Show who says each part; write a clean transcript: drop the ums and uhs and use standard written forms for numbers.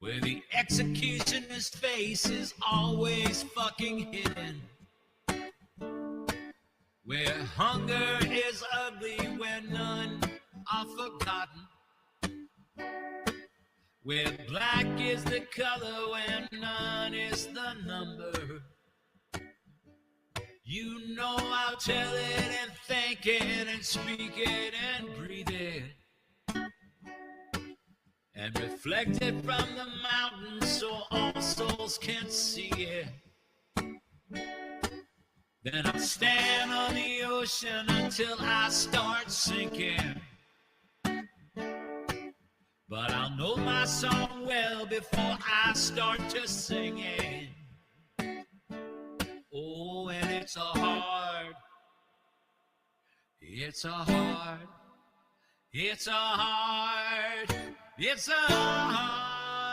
Speaker 1: where the executioner's face is always fucking hidden, where hunger is ugly, where none are forgotten, where black is the color, where none is the number. You know I'll tell it and think it and speak it and breathe it and reflect it from the mountain so all souls can see it. Then I'll stand on the ocean until I start sinking. But I'll know my song well before I start to sing it. Oh, and it's a hard, it's a hard, it's a hard, it's a hard.